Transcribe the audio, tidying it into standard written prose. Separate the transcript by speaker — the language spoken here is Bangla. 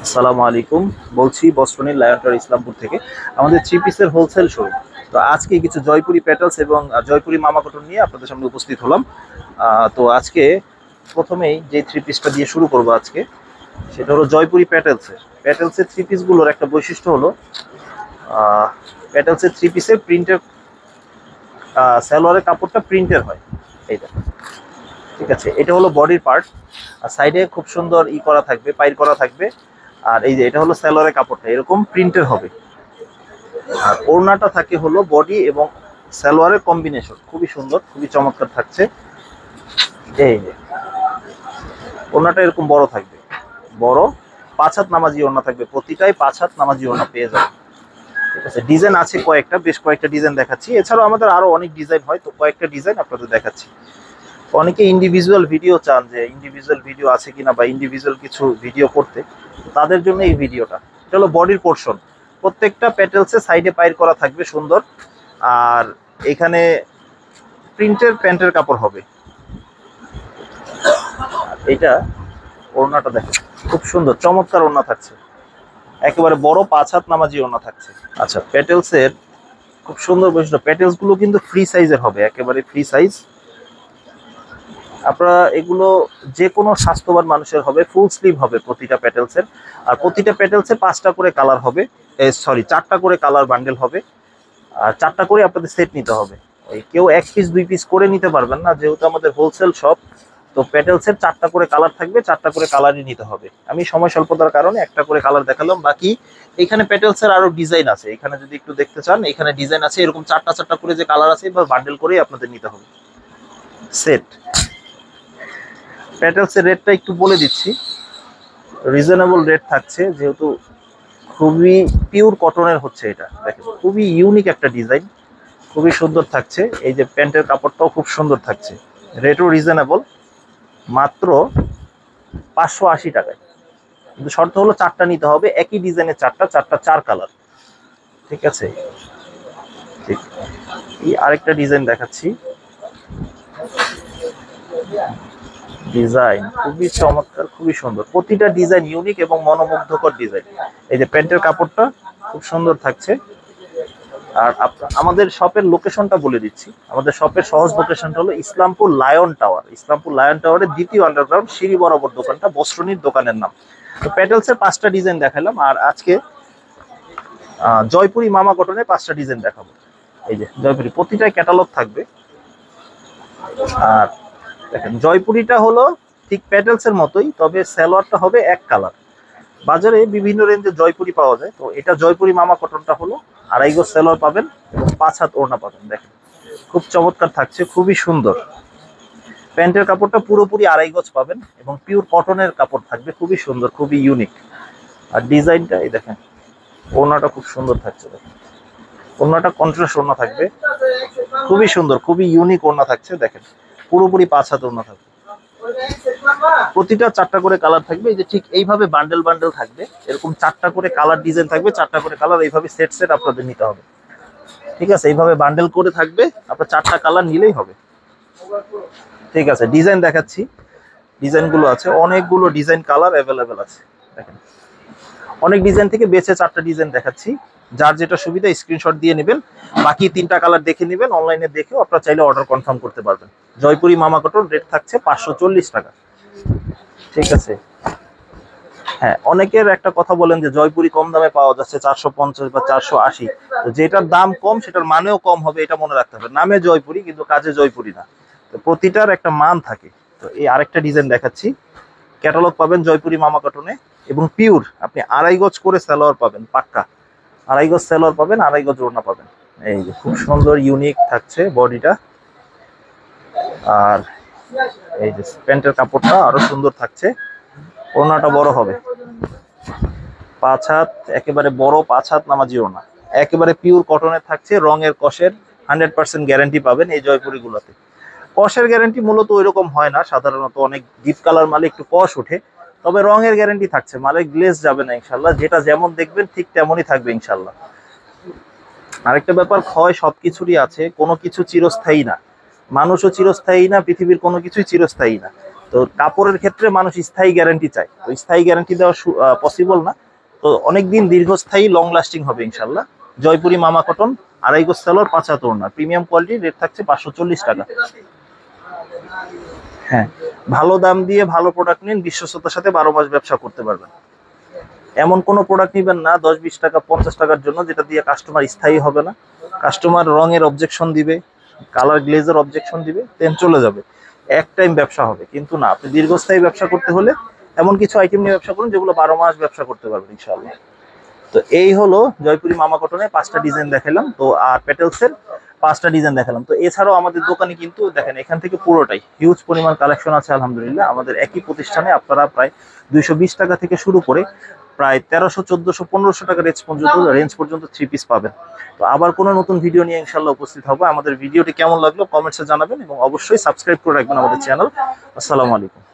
Speaker 1: আসসালামু আলাইকুম। বলছি বস্ত্রনীল লায়ন্টর ইসলামপুর থেকে। আমাদের থ্রি পিসের হোলসেল শোরুম। তো আজকে কিছু জয়পুরি প্যাটেলস এবং জয়পুরি মামা কটন নিয়ে আপনাদের সামনে উপস্থিত হলাম। তো আজকে প্রথমেই যে থ্রি পিসটা দিয়ে শুরু করব আজকে, সেটা হলো জয়পুরি প্যাটেলসের থ্রি পিসগুলোর একটা বৈশিষ্ট্য হলো প্যাটেলসের থ্রি পিসের প্রিন্টের সালোয়ারের কাপড়টা প্রিন্টের হয়। এইটা ঠিক আছে, এটা হলো বডির পার্ট। আর সাইডে খুব সুন্দর করা থাকবে, পাইর করা থাকবে। আর এই যে এটা হলো সালোয়ারের কাপড়টা এরকম প্রিন্টের হবে। আর ওড়নাটা থাকে হলো বডি এবং সালোয়ারের কম্বিনেশন, খুবই সুন্দর, খুবই চমৎকার থাকছে। এই যে ওড়নাটা এরকম বড় থাকবে, বড় 5 হাত নামাজি ওড়না থাকবে, প্রতিটাই 5 হাত নামাজি ওড়না পেয়ে যাবে। ঠিক আছে, ডিজাইন আছে কয়েকটা, বেশ কয়েকটা ডিজাইন দেখাচ্ছি। এছাড়াও আমাদের আরো অনেক ডিজাইন হয়, তো কয়েকটা ডিজাইন আপনাদের দেখাচ্ছি। অনেকে ইন্ডিভিজুয়াল ভিডিও চান, যে ইন্ডিভিজুয়াল ভিডিও আছে কিনা বা ইন্ডিভিজুয়াল কিছু ভিডিও করতে, তাদের জন্য এই ভিডিওটা। এটা হলো বডির পোর্শন, প্রত্যেকটা প্যাটেলসে সাইডে পাইর করা থাকবে সুন্দর। আর এখানে প্রিন্টের প্যান্টের কাপড় হবে। এটা ওড়নাটা দেখো, খুব সুন্দর চমৎকার ওড়না থাকছে, একেবারে বড় 5 হাত নামাজি ওড়না থাকছে। আচ্ছা, প্যাটেলসের খুব সুন্দর বৈশিষ্ট্য, প্যাটেলস গুলো কিন্তু ফ্রি সাইজের হবে, একেবারে ফ্রি সাইজ। আপনারা এগুলো যে কোনো স্বাস্থ্যবান মানুষের হবে, ফুল স্লিভ হবে প্রতিটা প্যাটেলসের। আর প্রতিটা প্যাটেলসে 5টা করে কালার হবে, 4টা করে কালার বান্ডেল হবে। আর 4টা করে আপনাদের সেট নিতে হবে। ওই কেউ 1 পিস 2 পিস করে নিতে পারবেন না, যেহেতু আমাদের হোলসেল শপ। তো প্যাটেলসের 4টা করে কালার থাকবে, 4টা করে কালারই নিতে হবে। আমি সময় স্বল্পতার কারণে একটা করে কালার দেখালাম। বাকি এখানে প্যাটেলসের আরো ডিজাইন আছে, এখানে যদি একটু দেখতে চান, এখানে ডিজাইন আছে এরকম 4টা করে যে কালার আছে, বা বান্ডেল করেই আপনাদের নিতে হবে সেট। প্যাটেলসের রেটটা একটু বলে দিচ্ছি, রিজনেবল রেট থাকছে, যেহেতু খুবই পিওর কটনের হচ্ছে। এটা দেখেন, খুবই ইউনিক একটা ডিজাইন, খুবই সুন্দর থাকছে। এই যে প্যান্টের কাপড়টাও খুব সুন্দর থাকছে, রেটও রিজনেবল, মাত্র 580 টাকায়। কিন্তু শর্ত হলো 4টা নিতে হবে, একই ডিজাইনের 4টা 4 কালার। ঠিক আছে, ঠিক। এই আরেকটা ডিজাইন দেখাচ্ছি, ডিজাইন খুবই চমৎকার, খুবই সুন্দর, প্রতিটা ডিজাইন ইউনিক এবং মনোমুগ্ধকর ডিজাইন। এই যে প্যান্টের কাপড়টা খুব সুন্দর থাকছে। আর আমাদের শপের লোকেশনটা বলে দিচ্ছি, আমাদের শপের সহজ লোকেশনটা হলো Islampur lion tower. Islampur lion টাওয়ারের দ্বিতীয় আন্ডারগ্রাউন্ড সিঁড়ি বরাবর দোকানটা, বস্ত্রনীর দোকানের নাম। তো প্যাটেলসের 5টা ডিজাইন দেখালাম, আর আজকে জয়পুরি মামা কটনের 5টা ডিজাইন দেখাবো। এই যে জয়পুরি, প্রতিটাই ক্যাটালগ থাকবে। আর দেখেন, জয়পুরিটা হলো ঠিক প্যাটেলসের মতোই, তবে সালোয়ারটা হবে এক কালার। বাজারে বিভিন্ন রেঞ্জে জয়পুরি পাওয়া যায়, তো এটা জয়পুরি মামা কটনটা হলো 2.5 গজ সালোয়ার পাবেন এবং 5 হাত ওড়না পাবেন। দেখেন খুব চমৎকার থাকছে, খুবই সুন্দর। প্যান্টের কাপড়টা পুরোপুরি 2.5 গজ পাবেন এবং পিওর কটনের কাপড় থাকবে, খুবই সুন্দর, খুবই ইউনিক। আর ডিজাইনটা এই দেখেন, ওড়নাটা খুব সুন্দর থাকছে। দেখেন ওড়নাটা কন্ট্রাস্ট ওড়না থাকবে, খুবই সুন্দর, খুবই ইউনিক ওড়না থাকছে। দেখেন পুরোপুরি 5 হাত ওড়না থাকবে, প্রতিটা 4টা করে কালার থাকবে। এই যে ঠিক এইভাবে বান্ডেল বান্ডেল থাকবে, এরকম 4টা করে কালার ডিজাইন থাকবে, 4টা করে কালার এইভাবে সেট সেট আপনাদের নিতে হবে। ঠিক আছে, এইভাবে বান্ডেল করে থাকবে, আপনার 4টা কালার নিলেই হবে। ঠিক আছে, ডিজাইন দেখাচ্ছি, ডিজাইনগুলো আছে, অনেকগুলো ডিজাইন কালার অ্যাভেলেবেল আছে। দেখেন অনেক ডিজাইন থেকে বেছে 4টা ডিজাইন দেখাচ্ছি, যার যেটা সুবিধা স্ক্রিনশট দিয়ে নেবেন। বাকি 3টা কালার দেখে নেবেন, অনলাইনে দেখেও আপনারা চাইলে অর্ডার কনফার্ম করতে পারবেন। জয়পুরি মামা কটন রেট থাকছে 540 টাকা। ঠিক আছে, হ্যাঁ, অনেকের একটা কথা বলেন যে জয়পুরি কম দামে পাওয়া যাচ্ছে 450 বা 480। তো যেটার দাম কম সেটার মানেও কম হবে, এটা মনে রাখতে হবে। নামে জয়পুরি কিন্তু কাজে জয়পুরি না, তো প্রতিটার একটা মান থাকে। তো এই আরেকটা ডিজাইন দেখাচ্ছি, ক্যাটালগ পাবেন জয়পুরি মামা কটনে এবং পিওর আপনি 2.5 গজ করে সালোয়ার পাবেন, পাক্কা 2.5 গজ সালোয়ার পাবেন, 2.5 গজ ওড়না পাবেন। এই যে খুব সুন্দর ইউনিক থাকছে বডিটা। আর এই যে প্যান্টের কাপড়টা আরো সুন্দর থাকছে, ওড়নাটা বড় হবে, 5 হাত, একেবারে বড় 5 হাত নামাজি ওড়না, একেবারে পিওর কটনের থাকছে। রঙের কষের 100% গ্যারান্টি পাবেন এই জয়পুরি গুলোতে। কষের গ্যারান্টি মূলত ওইরকম হয় না, সাধারণত অনেক ডিপ কালার মালে একটু কষ ওঠে, তবে রঙের গ্যারান্টি থাকছে, মালে গ্লেজ যাবে না ইনশাল্লাহ, যেটা যেমন দেখবেন ঠিক তেমনই থাকবে ইনশাল্লাহ। আরেকটা ব্যাপার, ক্ষয় সবকিছুরই আছে, কোনো কিছু চিরস্থায়ী না, মানুষও চিরস্থায়ী না, পৃথিবীর কোনো কিছুই চিরস্থায়ী না। তো কাপড়ের ক্ষেত্রে মানুষ স্থায়ী গ্যারান্টি চায়, তো স্থায়ী গ্যারান্টি দেওয়া পসিবল না। তো অনেকদিন দীর্ঘস্থায়ী লং লাস্টিং হবে ইনশাল্লাহ। জয়পুরি মামা কটন, 2.5 গজ সেলোয়ার, 5 হাত ওড়না, প্রিমিয়াম কোয়ালিটি, রেট থাকছে 540 টাকা। হ্যাঁ, ভালো দাম দিয়ে ভালো প্রোডাক্ট নিন, বিশ্বস্ততার সাথে 12 মাস ব্যবসা করতে পারবেন। এমন কোনো প্রোডাক্ট নিবেন না 10-20 টাকা 50 টাকার জন্য, যেটা দিয়ে কাস্টমার স্থায়ী হবে না। কাস্টমার রঙের অবজেকশন দিবে, কালার গ্লেজের অবজেকশন দিবে, দেন চলে যাবে। এক টাইম ব্যবসা হবে, কিন্তু না, আপনি দীর্ঘস্থায়ী ব্যবসা করতে হলে এমন কিছু আইটেম নিয়ে ব্যবসা করুন যেগুলো 12 মাস ব্যবসা করতে পারবেন ইনশাআল্লাহ। তো এই হলো জয়পুরি মামা কটনে 5টা ডিজাইন দেখালাম, তো আর পেটেলসের 5টা ডিজাইন দেখালাম। তো এছাড়াও আমাদের দোকানে কিন্তু দেখেন এখান থেকে পুরোটাই হিউজ পরিমাণ কালেকশন আছে আলহামদুলিল্লাহ। আমাদের একই প্রতিষ্ঠানে আপনারা প্রায় 220 টাকা থেকে শুরু করে প্রায় 1300, 1400, 1500 টাকা রেঞ্জ পর্যন্ত 3 পিস পাবেন। তো আবার কোনো নতুন ভিডিও নিয়ে ইনশাআল্লাহ উপস্থিত হবো। আমাদের ভিডিওটি কেমন লাগলো কমেন্টসে জানাবেন এবং অবশ্যই সাবস্ক্রাইব করে রাখবেন আমাদের চ্যানেল। আসসালামু আলাইকুম।